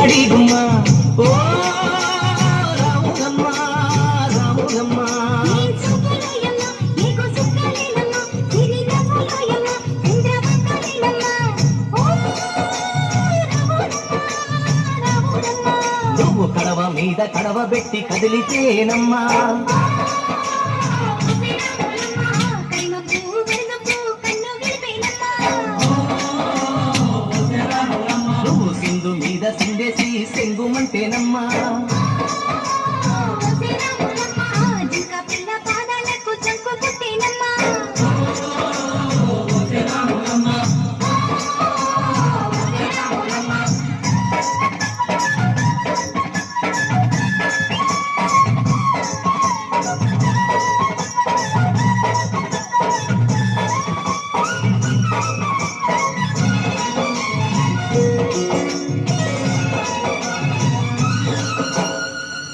సుక్కడి గుమ్మ ఓ రాములమ్మ రాములమ్మ నువ్వు కడవ మీద కడవ పెట్టి కదిలితేనమ్మా నువ్వు సింధు మీద సిందేసి సెంగుమంటేనమ్మా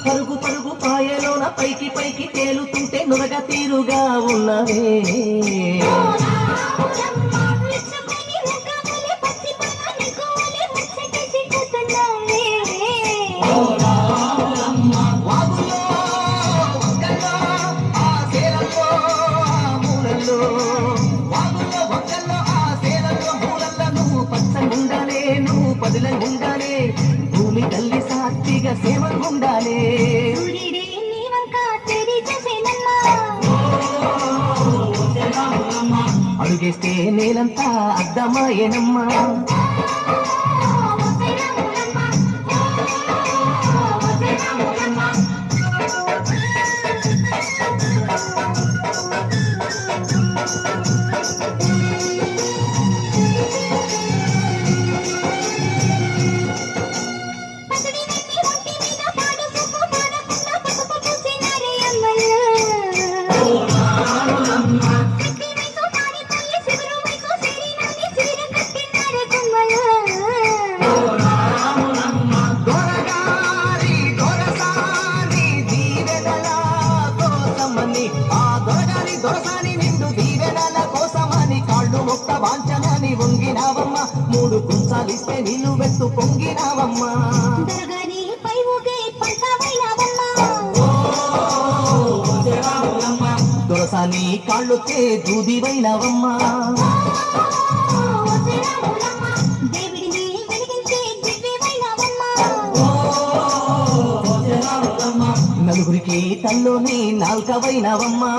పరుగు పరుగు పాయలోన పైకి పైకి తేలుతుంటే నురగ తీరుగా ఉన్నవే వాగులో వంకల్లో ఆ సేలల్లో మూలల్లో వాగులో వంకల్లో ఆ సేలల్లో మూలల్లో నువ్వు పచ్చగుండాలే నువ్వు పదిలంగుండాలే భూమి తల్లి సాత్విగా సేవకుండాలే అడుగేస్తే నేలంతా అద్దమాయేనమ్మా దొరసాని నిండు దీవెనల కోసమని కాళ్ళు మొక్క వాంచనని వంగినావమ్మ మూడు కుంచాలిస్తే నీళ్లు వెత్తు పొంగినావమ్మా దొరసాని కాళ్ళుకే దూదివైనవమ్మా నలుగురికి తల్లోని నాల్కవైనవమ్మా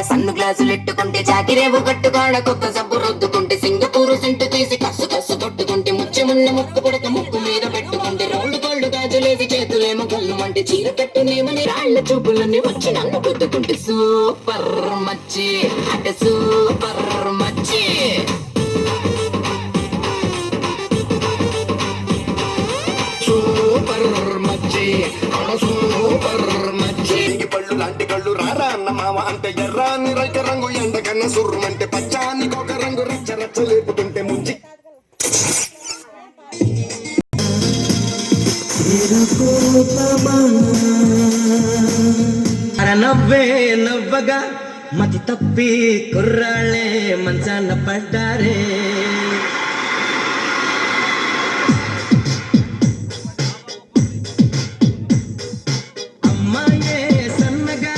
సన్ను గ్లాసులు ఎట్టుకుంటే చాకిరేవు కట్టుకాడ కొత్త సబ్బు రుద్దుకుంటే సింగపూరు సెంటు తీసి కస్సు కస్సు కొట్టుకుంటే ముచ్చమున్న ముక్కు పుడక ముక్కు మీద పెట్టుకుంటే రోడ్డు కోళ్ళు గాజులేసి చేతులేమో కళ్ళు అంటే చీర కట్టునేమని రాళ్ల చూపులని వచ్చి నన్ను గుద్దుకుంటే సూపర్ మచ్చి అంటే సూపర్ మచ్చి సూపర్ మచ్చి సూపర్ మచ్చి పళ్ళు లాంటి కళ్ళు రారా అన్న మామ అంటే ఎర్రాని రైక రంగు ఎండకన్నా సుర్రమంటే పచ్చాని ఒక రంగు రచ్చ రచ్చ లేపుతుంటే ముంచి నవ్వే నవ్వగా మతి తప్పి కుర్రాళ్ళే మంచాన పడ్డారే అమ్మాయే సన్నగా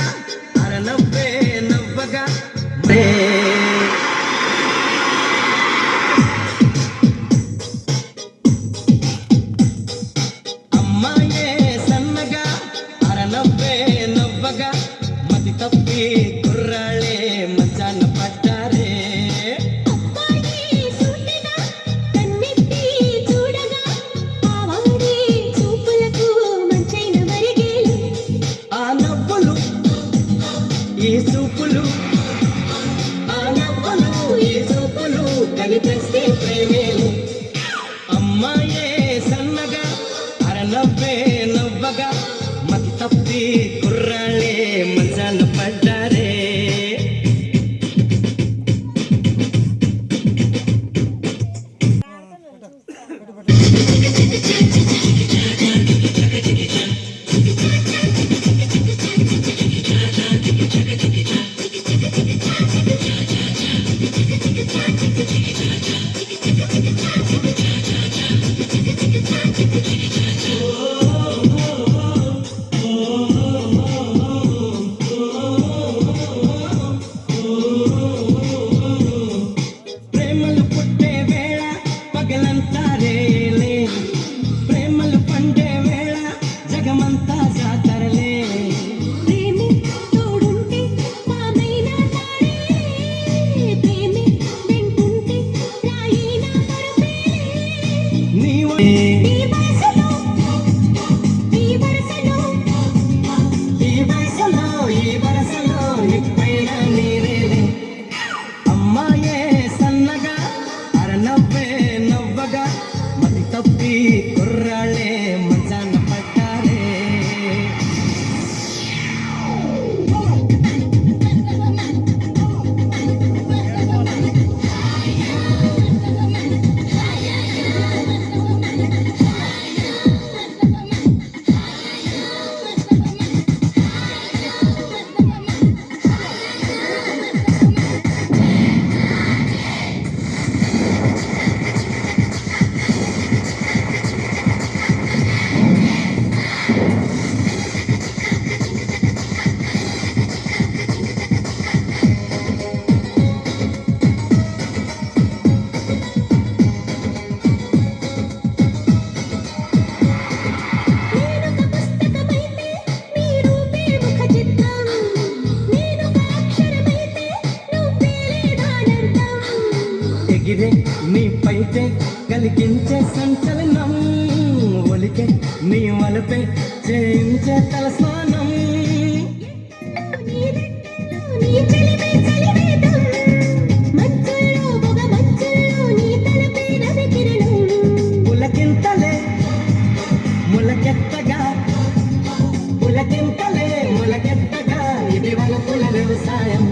అరనవ్వే నవ్వగా అమ్మాయే సన్నగా అరనవ్వే నవ్వగా మతి తప్పి కుర్రాళ్ళే మంచాన పడ్డారే ఆ నవ్వులు ఈ చూపులు ఆ నవ్వులు ఈ చూపులు కలిపేస్తే ప్రేమేలు అమ్మాయే సన్నగా అరనవ్వే నవ్వగా మతి తప్పి కుర్రాళ్ళే మంచాన పడ్డారే ఈ వయసులో ఈ వరసలో నిప్పైన నీరేలే అమ్మాయే సన్నగా అరనవ్వే నవ్వగా మతి తప్పి కుర్రాళ్ళే మంచాన పట్టారే ఎగిరే నీ పైతే కలిగించే సంచలనం ఒలికే నీ వలపే చేయించే తలస్నానం పులకింతలే ములకెత్తగా పులకింతలే ములకెత్తగా ఇది వలపుల వ్యవసాయం